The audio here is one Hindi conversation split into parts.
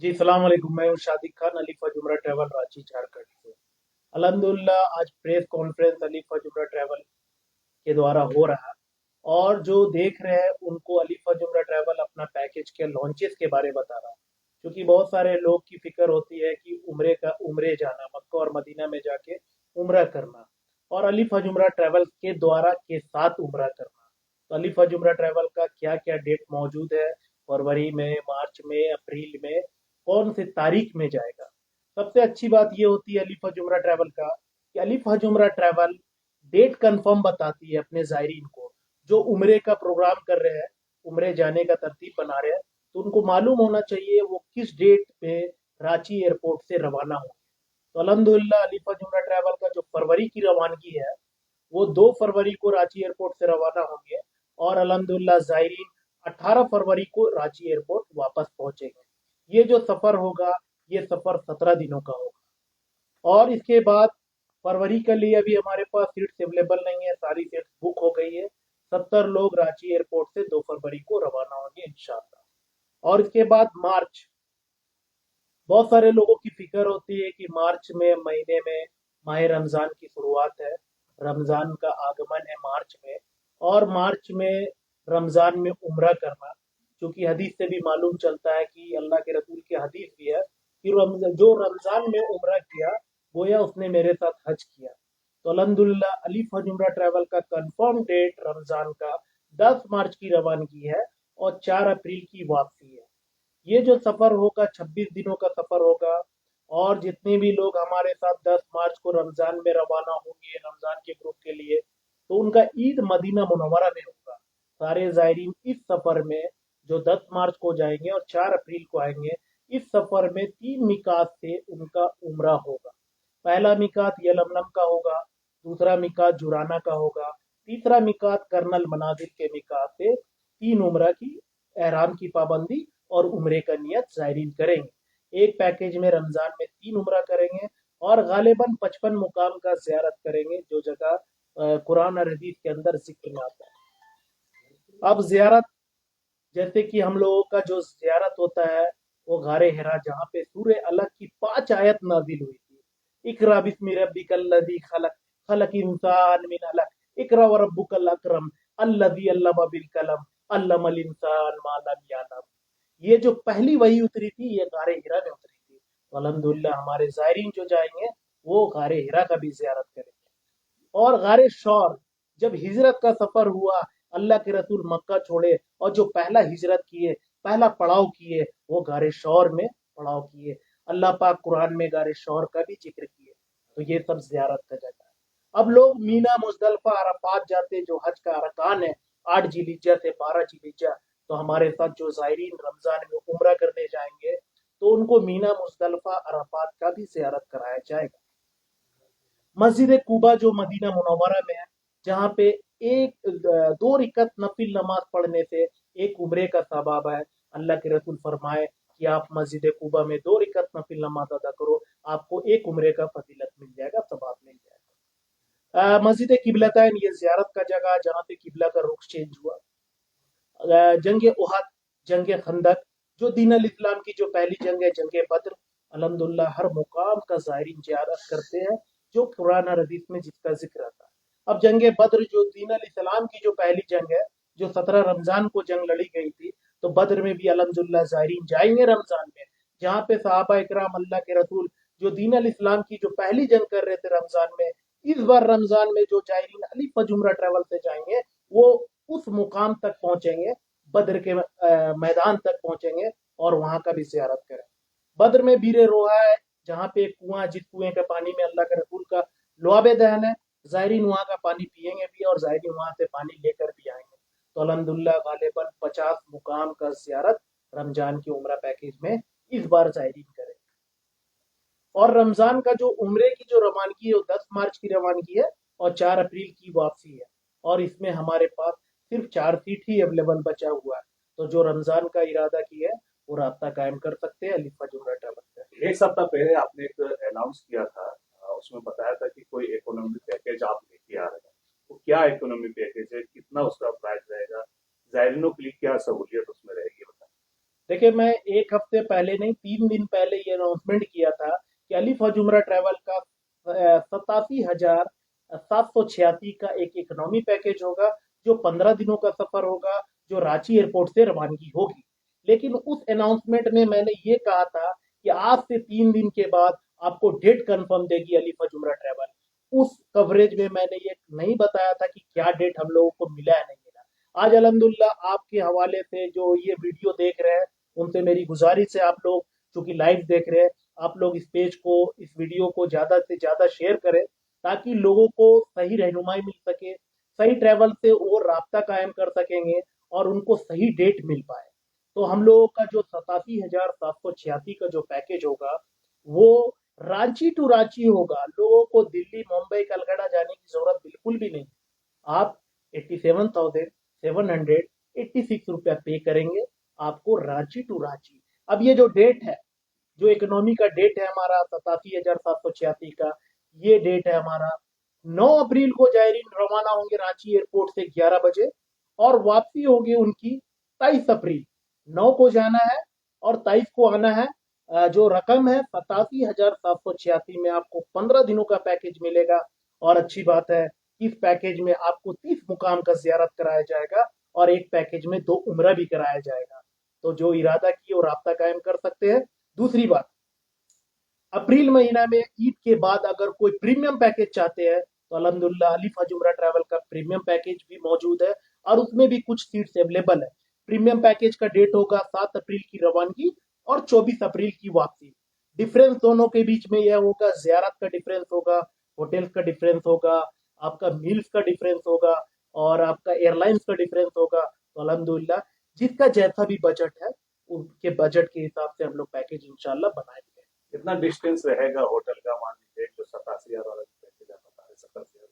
जी सलाम अलैकुम। मैं हूँ शादिक खान, अलीफा जुमरा ट्रैवल, रांची झारखंड से। अल्हम्दुलिल्लाह आज प्रेस कॉन्फ्रेंस अलीफा जुमरा ट्रैवल के द्वारा हो रहा है। और जो देख रहे हैं उनको अलीफा जुमरा ट्रैवल अपना पैकेज के लॉन्चेस के बारे में बता रहा है। क्योंकि बहुत सारे लोग की फिक्र होती है कि उम्रे जाना, मक्का और मदीना में जाके उम्रा करना, और अलीफा जुमरा ट्रैवल के द्वारा के साथ उम्रा करना। तो अलीफा जुमरा ट्रैवल का क्या क्या डेट मौजूद है, फरवरी में, मार्च में, अप्रैल में, कौन से तारीख में जाएगा। सबसे अच्छी बात ये होती है अलीफा जुमरा ट्रैवल का कि अलीफा जुमरा ट्रैवल डेट कंफर्म बताती है अपने जायरीन को। जो उम्रे का प्रोग्राम कर रहे हैं, उम्रे जाने का तरतीब बना रहे हैं, तो उनको मालूम होना चाहिए वो किस डेट पे रांची एयरपोर्ट से रवाना होंगे। तो अल्हम्दुलिल्लाह अलीफा जुमरा ट्रैवल का जो फरवरी की रवानगी है वो 2 फरवरी को रांची एयरपोर्ट से रवाना होंगे, और अल्हम्दुलिल्लाह जायरीन 18 फरवरी को रांची एयरपोर्ट वापस पहुंचेंगे। ये जो सफर होगा, ये सफर 17 दिनों का होगा। और इसके बाद फरवरी के लिए अभी हमारे पास सीट्स अवेलेबल नहीं है, सारी सीट्स बुक हो गई है। 70 लोग रांची एयरपोर्ट से 2 फरवरी को रवाना होंगे इंशाल्लाह। और इसके बाद मार्च, बहुत सारे लोगों की फिक्र होती है कि मार्च में महीने में माह रमजान की शुरुआत है, रमजान का आगमन है मार्च में, और मार्च में रमजान में उम्रा करना। क्योंकि हदीस से भी मालूम चलता है कि अल्लाह के रसूल की हदीस भी है कि जो रमजान में उम्रा किया गोया उसने मेरे साथ हज किया। तो अल्हम्दुलिल्लाह अलीफ हज उम्रा ट्रैवल का कंफर्म डेट रमजान का 10 मार्च की रवानगी है, और 4 अप्रैल की वापसी है। ये जो सफर होगा 26 दिनों का सफर होगा। और जितने भी लोग हमारे साथ 10 मार्च को रमजान में रवाना होंगे रमजान के ग्रुप के लिए, तो उनका ईद मदीना मुनव्वरा में होगा। सारे जायरीन इस सफर में जो 10 मार्च को जाएंगे और 4 अप्रैल को आएंगे, इस सफर में 3 मिकात से उनका उम्रा होगा। पहला मिकात यलमलम का होगा, दूसरा मिकात जुराना का होगा, तीसरा मिकात कर्नल मनाजिल के मिकात से 3 उम्रा की एहराम की पाबंदी और उम्रे का नियत जायरीन करेंगे। एक पैकेज में रमजान में 3 उम्रा करेंगे, और गालिबन 55 मुकाम का जियारत करेंगे जो जगह कुरान और हदीस के अंदर जिक्र में आता है। अब जियारत, जैसे कि हम लोगों का जो जियारत होता है वो गारे हिरा, जहाँ पे सूर्य अलग की 5 आयत नाजिल हुई थी। इकरा बिस्मि रब्बिकल लज़ी खलक, खलक इंसान मिन अलक, इकरा व रब्बुकल अकरम, अल्लज़ी अल्लम बिल कलम, अल्लमल इंसान मा लम यअलम। ये जो पहली वही उतरी थी ये गारे हिरा में उतरी थी। तो अल्हम्दुलिल्लाह हमारे जायरीन जो जाएंगे वो गारे हिरा का भी जियारत करेंगे। और गारे शौर, जब हिजरत का सफर हुआ, अल्लाह के रसूल मक्का छोड़े और जो पहला हिजरत किए, पहला पड़ाव किए, वो गारे शौर में पड़ाव किए। अल्लाह पाक कुरान में गारे शौर का भी जिक्र किए। तो ये सब जियारत का जगह है। अब लोग मीना, मुजदलफा, अरफात जाते जो हज का अरकान है, 8 जिलिज्जा से 12 जिलिज्जा। तो हमारे साथ जो जायरीन रमजान में उम्रा करने जाएंगे, तो उनको मीना, मुजदलफा, अरफात का भी जियारत कराया जाएगा। मस्जिद कुबा जो मदीना मुनव्वरा में है, जहाँ पे 2 रिकत नफिल नमाज पढ़ने से एक उम्रे का सवाब है। अल्लाह के रसूल फरमाए कि आप मस्जिद कुबा में 2 रिकत नफिल नमाज अदा करो, आपको एक उम्रे का फजीलत मिल जाएगा, सवाब मिल जाएगा। मस्जिद किबलतैन ये जियारत का जगह जहाँ पे किबला का रुख चेंज हुआ। जंग उहद, जंग खंदक, जो दीन अल इस्लाम की जो पहली जंग है, जंग बद्र। अल्हम्दुलिल्लाह हर मुकाम का ज़ायरीन ज़ियारत करते हैं जो कुरान और हदीस में जिसका जिक्र आता है। अब जंग बद्र जो दीन अल इस्लाम की जो पहली जंग है, जो 17 रमजान को जंग लड़ी गई थी, तो बद्र में भी अल्हम्दुलिल्लाह ज़ायरीन जाएंगे रमजान में। जहाँ पे सहाबा इकराम, अल्लाह के रसूल जो दीन अल इस्लाम की जो पहली जंग कर रहे थे रमजान में, इस बार रमजान में जो जायरीन अली फजुमरा ट्रेवल से जाएंगे वो उस मुकाम तक पहुंचेंगे, बद्र के मैदान तक पहुंचेंगे और वहां का भी जियारत करें। बद्र में बीरे रोहा है, जहाँ पे एक कुआं, जिस कुएं के पानी में अल्लाह के रसूल का लुआब दहन है। जायरीन वहां का पानी पियेंगे भी और जायरीन वहां से पानी लेकर भी आएंगे। तो अल्हम्दुलिल्लाह गालिबन 50 मुकाम का जियारत रमजान की उम्रा पैकेज में इस बार जायरीन करें। और रमजान का जो उम्रे की जो रवानगी है वो 10 मार्च की रवानगी है, और 4 अप्रैल की वापसी है। और इसमें हमारे पास सिर्फ 4 सीट ही अवेलेबल बचा हुआ है। तो जो रमजान का इरादा की है वो रास्ता कायम कर सकते हैं अलीफा जुमरा ट्रैवल से। एक सप्ताह पहले आपने एक अनाउंस किया था। उसमें बताया था कि कोई इकोनॉमी पैकेज आप लेके आ रहे हैं। तो क्या इकोनॉमी पैकेज है, कितना उसका प्राइस रहेगा, जायरीनों के लिए क्या सहूलियत उसमें रहेगी, बताएं। देखिए, मैं एक हफ्ते पहले नहीं, 3 दिन पहले ये अनाउंसमेंट किया था कि अलीफ हज उम्रा ट्रैवल का 87,786 का एक इकोनॉमी पैकेज होगा, जो 15 दिनों का सफर होगा, जो रांची एयरपोर्ट से रवानगी होगी। लेकिन उस अनाउंसमेंट में मैंने ये कहा था कि आज से 3 दिन के बाद आपको डेट कंफर्म देगी अलीफ हज उम्रा ट्रैवल। उस कवरेज में मैंने ये नहीं बताया था कि क्या डेट हम लोगों को मिला है नहीं मिला। आज अल्हम्दुलिल्लाह आपके हवाले से जो ये वीडियो देख रहे हैं, उनसे मेरी गुजारिश है, आप लोग चूंकि लाइव देख रहे हैं, आप लोग इस पेज को, इस वीडियो को ज़्यादा से ज़्यादा शेयर करें, ताकि लोगों को सही रहनुमाई मिल सके, सही ट्रैवल से वो राब्ता कायम कर सकेंगे और उनको सही डेट मिल पाए। तो हम लोगों का जो 87,786 का जो पैकेज होगा, वो रांची टू रांची होगा। लोगों को दिल्ली, मुंबई, कलकत्ता जाने की जरूरत बिल्कुल भी नहीं। आप 87,786 रुपया पे करेंगे, आपको रांची टू रांची। अब ये जो डेट है, जो इकोनॉमी का डेट है हमारा 87,786 का, ये डेट है हमारा 9 अप्रैल को जायरीन रवाना होंगे रांची एयरपोर्ट से 11 बजे, और वापसी होगी उनकी 23 अप्रैल। 9 को जाना है और 23 को आना है। जो रकम है 87,786 में आपको 15 दिनों का पैकेज मिलेगा। और अच्छी बात है, इस पैकेज में आपको 30 मुकाम का जियारत कराया जाएगा और एक पैकेज में 2 उम्रा भी कराया जाएगा। तो जो इरादा किए वो राब्ता कायम कर सकते हैं। दूसरी बात, अप्रैल महीना में ईद के बाद अगर कोई प्रीमियम पैकेज चाहते हैं, तो अल्हम्दुलिल्लाह अलीफ हज उम्रा ट्रैवल का प्रीमियम पैकेज भी मौजूद है और उसमें भी कुछ सीट्स अवेलेबल है। प्रीमियम पैकेज का डेट होगा 7 अप्रैल की रवानगी और 24 अप्रैल की वापसी। डिफरेंस दोनों के बीच में यह होगा, जियारत का डिफरेंस होगा, होटल्स का डिफरेंस होगा, आपका मील्स का डिफरेंस होगा और आपका एयरलाइंस का डिफरेंस होगा। तो अल्हम्दुलिल्लाह जिसका जैसा भी बजट है, उनके बजट के हिसाब से हम लोग पैकेज इंशाल्लाह बनाएंगे। कितना डिस्टेंस रहेगा होटल का? मान लीजिए जो 87,000 वाला पैकेज आप बता रहे, 70,000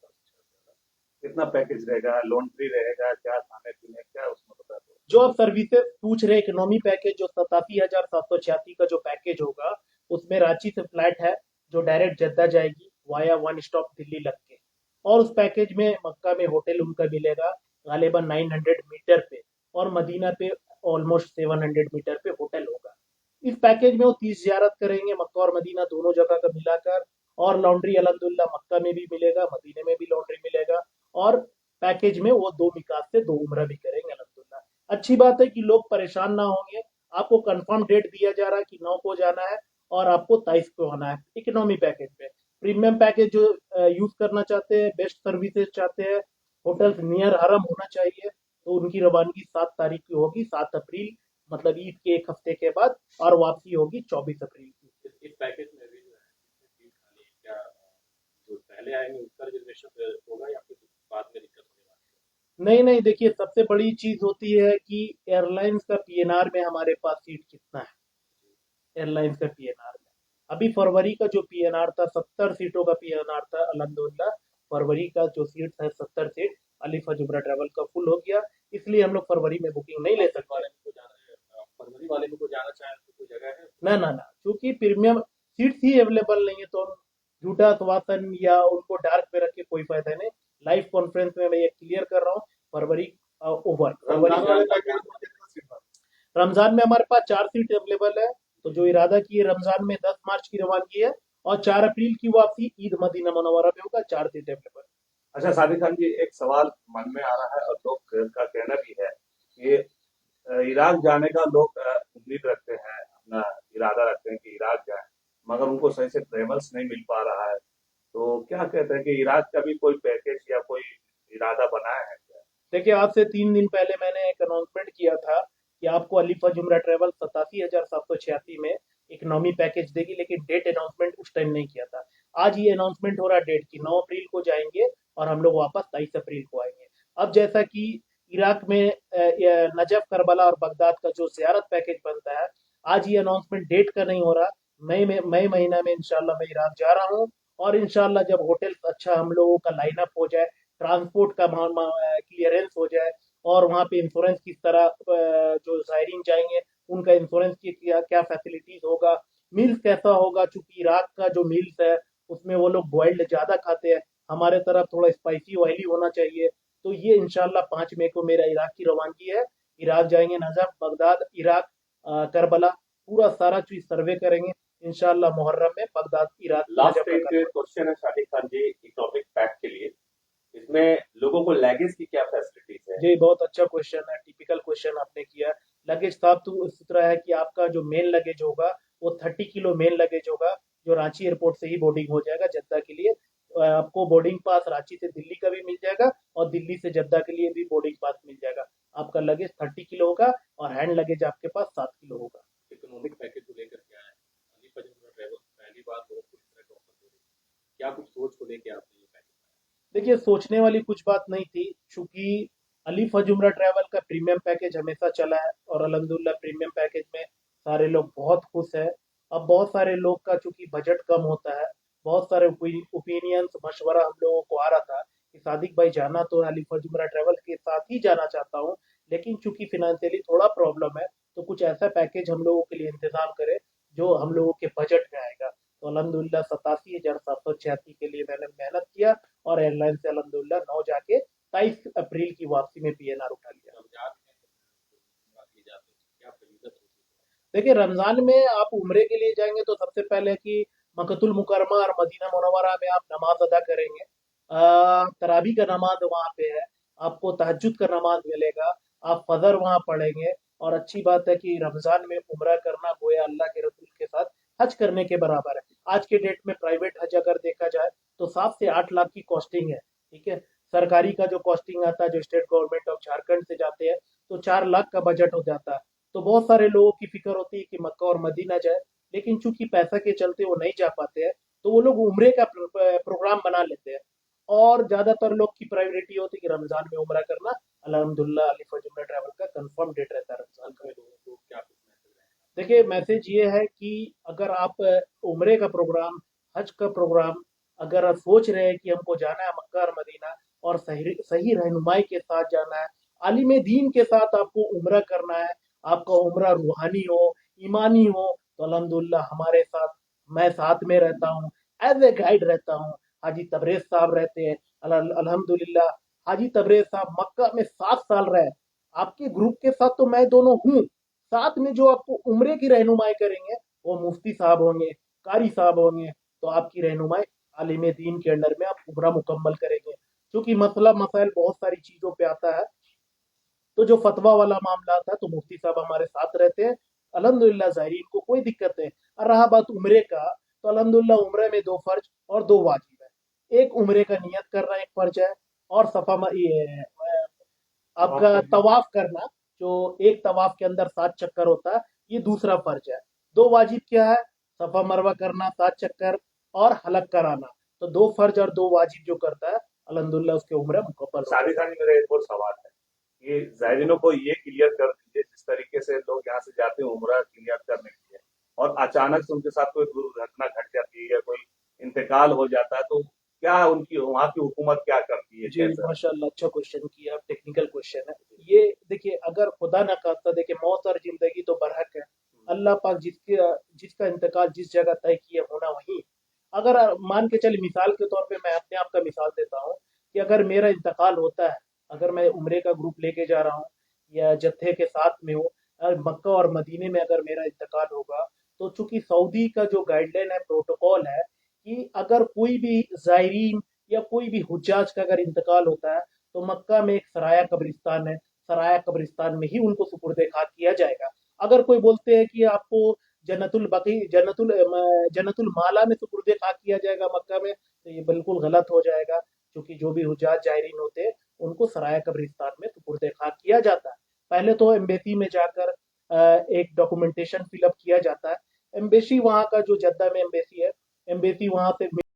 कितना पैकेज रहेगा? लॉन्ड्री रहेगा क्या? खाने पीने क्या उसमें बता दो। जो आप सर्विसेज पूछ रहे, इकोनॉमी पैकेज जो 87,786 का जो पैकेज होगा, उसमें रांची से फ्लाइट है जो डायरेक्ट जद्दा जाएगी वाया वन स्टॉप दिल्ली लग के। और उस पैकेज में मक्का में होटल उनका मिलेगा गालिबन 900 मीटर पे, और मदीना पे ऑलमोस्ट 700 मीटर पे होटल होगा। इस पैकेज में वो 30 जियारत करेंगे, मक्का और मदीना दोनों जगह का मिलाकर। और लॉन्ड्री अल्हम्दुलिल्लाह मक्का में भी मिलेगा, मदीने में भी लॉन्ड्री मिलेगा। और पैकेज में वो 2 मिकात से 2 उम्रा भी करेंगे अल्हम्दुलिल्लाह। अच्छी बात है कि लोग परेशान ना होंगे। आपको कंफर्म डेट दिया जा रहा है कि 9 को जाना है और आपको 23 को आना है इकोनॉमी पैकेज में। प्रीमियम पैकेज जो यूज करना चाहते हैं, बेस्ट सर्विसेज चाहते हैं, होटल्स नियर हरम होना चाहिए, तो उनकी रवानगी 7 तारीख की होगी, 7 अप्रैल, मतलब ईद के एक हफ्ते के बाद, और वापसी होगी 24 अप्रैल की। इस पैकेज में भी जो है सीट खाली है क्या? जो पहले आएंगे उसका रिजर्वेशन होगा या फिर बाद में दिक्कत होने वाली नहीं नहीं, देखिए सबसे बड़ी चीज होती है कि एयरलाइंस का पीएनआर में हमारे पास सीट कितना है। एयरलाइंस का पीएनआर में अभी फरवरी का जो पीएनआर था, 70 सीटों का पीएनआर था अल्हम्दुलिल्लाह। फरवरी का जो सीट है 70 सीट अलीफ हज उम्रा ट्रैवल का फुल हो गया, इसलिए हम लोग फरवरी में बुकिंग नहीं ले है? सकते। वाले में को जाना है, फरवरी वाले में को जाना चाहें तो कोई जगह है? ना ना ना, क्योंकि प्रीमियम सीट्स ही अवेलेबल नहीं है, तो हम झूठा आश्वासन या उनको डार्क में रख के कोई फायदा नहीं। लाइव कॉन्फ्रेंस में मैं ये क्लियर कर रहा हूँ, फरवरी ओवर, फरवरी। रमजान वाले पैकेज में कितना सीट था? रमजान में हमारे पास 4 सीट अवेलेबल है। तो जो इरादा किए रमजान में 10 मार्च की रवानगी है और 4 अप्रैल की वापसी ईद मदीना मुनव्वरा में होगा। 4 सीट अवेलेबल। अच्छा सादिक खान जी, एक सवाल मन में आ रहा है और लोग का कहना भी है कि इराक जाने का लोग उम्मीद रखते हैं, अपना इरादा रखते हैं कि इराक जाएं, मगर उनको सही से ट्रेवल्स नहीं मिल पा रहा है। तो क्या कहते हैं कि इराक का भी कोई पैकेज या कोई इरादा बनाया है क्या? देखिए, आज से 3 दिन पहले मैंने एक अनाउंसमेंट किया था कि आपको अलीफा जुमरा ट्रेवल 87,786 में इकोनॉमी पैकेज देगी, लेकिन डेट अनाउंसमेंट उस टाइम नहीं किया था। आज ये अनाउंसमेंट हो रहा है डेट की, 9 अप्रैल को जाएंगे और हम लोग वापस 23 अप्रैल को आएंगे। अब जैसा कि इराक में नजफ, करबला और बगदाद का जो जियारत पैकेज बनता है, आज ये अनाउंसमेंट डेट का नहीं हो रहा। मई महीना में इंशाल्लाह मैं इराक जा रहा हूँ, और इंशाल्लाह जब होटल अच्छा हम लोगों का लाइनअप हो जाए, ट्रांसपोर्ट का क्लियरेंस हो जाए, और वहाँ पे इंश्योरेंस किस तरह जो ज़ायरीन जाएंगे उनका इंश्योरेंस की क्या क्या फैसिलिटीज होगा, मील्स कैसा होगा, चूंकि इराक का जो मील्स है उसमें वो लोग बॉइल्ड ज़्यादा खाते हैं, हमारे तरफ थोड़ा स्पाइसी ऑयली होना चाहिए। तो ये इंशाल्लाह 5 मई को मेरा इराक की रवानगी है। इराक जाएंगे, नजफ, बगदाद, इराक, करबला, पूरा सारा चीज सर्वे करेंगे इंशाल्लाह। मुहर्रम में बगदाद इराक लास्ट नजफ एक का क्वेश्चन है शाहिद खान जी इकोनॉमिक पैक के लिए, इसमें लोगों को लगेज की क्या फैसिलिटीज है? जी बहुत अच्छा क्वेश्चन है, टिपिकल क्वेश्चन आपने किया। लगेज साफ सुथरा है कि आपका जो मेन लगेज होगा वो 30 किलो मेन लगेज होगा, जो रांची एयरपोर्ट से ही बोर्डिंग हो जाएगा जद्दा के लिए। आपको बोर्डिंग पास रांची से दिल्ली का भी मिल जाएगा और दिल्ली से जद्दा के लिए भी बोर्डिंग पास मिल जाएगा। आपका लगेज 30 किलो होगा और हैंड लगेज आपके पास 7 किलो होगा। इकोनॉमिक पैकेज को लेकर क्या है? अली फजल ट्रैवल पहली बार लोगों को इस तरह का ऑफर दे रही है, क्या कुछ सोच को लेके आपने ये पैकेज? देखिए सोचने वाली कुछ बात नहीं थी, चूंकि अली फजुमरा ट्रैवल का प्रीमियम पैकेज हमेशा चला है और अल्हम्दुलिल्लाह प्रीमियम पैकेज में सारे लोग बहुत खुश हैं। अब बहुत सारे लोग का चूंकि बजट कम होता है, बहुत सारे ओपिनियंस मशवरा हम लोगों को आ रहा था कि सादिक भाई जाना तो अली फजुमरा ट्रैवल के साथ ही जाना चाहता हूँ, लेकिन चूंकि फिनेंशियली थोड़ा प्रॉब्लम है तो कुछ ऐसा पैकेज हम लोगों के लिए इंतजाम करें जो हम लोगों के बजट में आएगा। तो अल्हम्दुलिल्लाह 87,786 के लिए मैंने मेहनत किया और एयरलाइन से अल्हम्दुलिल्लाह 9 जाके 23 अप्रैल की वापसी में पीएनआर उठा लिया। रमजान में बात की जाती है, क्या फजीलत होती है? देखिए रमजान में आप उम्रे के लिए जाएंगे तो सबसे पहले कि मक्कतुल मुकरमा और मदीना मुनव्वरा में आप नमाज अदा करेंगे। तरावी का नमाज वहाँ पे है, आपको तहज्जुद का नमाज मिलेगा, आप फजर वहाँ पढ़ेंगे। और अच्छी बात है कि रमजान में उम्रा करना गोया अल्लाह के रसूल के साथ हज करने के बराबर है। आज के डेट में प्राइवेट हज अगर देखा जाए तो 7 से 8 लाख की कॉस्टिंग है, ठीक है। सरकारी का जो कॉस्टिंग आता है, जो स्टेट गवर्नमेंट ऑफ झारखंड से जाते हैं, तो 4 लाख का बजट हो जाता है। तो बहुत सारे लोगों की फिक्र होती है कि मक्का और मदीना जाए, लेकिन चूंकि पैसा के चलते वो नहीं जा पाते हैं, तो वो लोग उम्रे का प्रोग्राम बना लेते हैं। और ज्यादातर लोग की प्रायोरिटी होती है कि रमजान में उम्रा करना। अल्हम्दुलिल्लाह अली फजुमरा ट्रैवल का कंफर्म डेट रहता है रमजान अंत का। में लोगों को क्या कुछ मैसेज रहेगा? देखिए मैसेज ये है कि अगर आप उम्रे का प्रोग्राम, हज का प्रोग्राम अगर आप सोच रहे हैं कि हमको जाना है मक्का और मदीना और सही सही रहनुमाई के साथ जाना है, आलिम दीन के साथ आपको उम्रा करना है, आपका उम्रा रूहानी हो, ईमानी हो, तो अल्हम्दुलिल्लाह हमारे साथ, मैं साथ में रहता हूँ, एज ए गाइड रहता हूँ। हाजी तबरेज साहब रहते हैं। अल्हम्दुलिल्लाह हाजी तबरेज साहब मक्का में 7 साल रहे। आपके ग्रुप के साथ तो मैं दोनों हूँ, साथ में जो आपको उम्रे की रहनुमाई करेंगे वो मुफ्ती साहब होंगे, कारी साहब होंगे। तो आपकी रहनुमाई आलिम दीन के अंडर में आप उम्रा मुकम्मल करेंगे। क्योंकि मसला मसाइल बहुत सारी चीजों पे आता है, तो जो फतवा वाला मामला आता है तो मुफ्ती साहब हमारे साथ रहते हैं। अल्हम्दुलिल्लाह ज़ाहिरीन को कोई दिक्कत नहीं। और रहा बात उम्रे का, तो अल्हम्दुलिल्लाह उम्रे में 2 फर्ज और 2 वाजिब है। एक उम्रे का नियत करना एक फर्ज है, और ये आपका तवाफ करना, जो एक तवाफ के अंदर 7 चक्कर होता है, ये दूसरा फर्ज है। 2 वाजिब क्या है? सफा मरवा करना 7 चक्कर और हलक कराना। तो 2 फर्ज और 2 वाजिब जो करता है अल्हम्दुलिल्लाह उसके उम्र मुकम्मल हो साथ ही जाता साथ मेरा एक और सवाल है, ये जायरीनों को ये क्लियर कर दीजिए, जिस तरीके से लोग यहाँ से जाते हैं उम्रा क्लियर करने के लिए और अचानक से उनके साथ कोई दुर्घटना घट जाती है या कोई इंतकाल हो जाता है, तो क्या उनकी वहाँ की हुकूमत क्या करती है, है। जी कैसा? माशाल्लाह अच्छा क्वेश्चन किया, टेक्निकल क्वेश्चन है ये। देखिए अगर खुदा न खास्ता, देखिए मौत और जिंदगी तो बरहक है। अल्लाह पाक जिसका इंतकाल जिस जगह तय किए होना वहीं। अगर मान के चले, मिसाल के तौर पे मैं अपने आप का मिसाल देता हूँ कि अगर मेरा इंतकाल होता है, अगर मैं उम्रे का ग्रुप लेके जा रहा हूँ या जत्थे के साथ में हूँ, मक्का और मदीने में अगर मेरा इंतकाल होगा, तो चूंकि सऊदी का जो गाइडलाइन है, प्रोटोकॉल है कि अगर कोई भी जायरीन या कोई भी हुज्जाज का अगर इंतकाल होता है तो मक्का में एक सराया कब्रिस्तान है, सराया कब्रिस्तान में ही उनको सुपुर्द खाक किया जाएगा। अगर कोई बोलते हैं कि आपको जन्नतुल बकी जन्नतुल माला में सुपुर्द खाक किया जाएगा मक्का में, तो ये बिल्कुल गलत हो जाएगा। क्योंकि जो भी हुज्जाज जायरीन होते हैं उनको सराया कब्रिस्तान में सुपुर्द खाक किया जाता है। पहले तो एम्बेसी में जाकर एक डॉक्यूमेंटेशन फिलअप किया जाता है। एम्बेसी वहाँ का जो जद्दा में एम्बेसी है, एम्बेसी वहाँ पे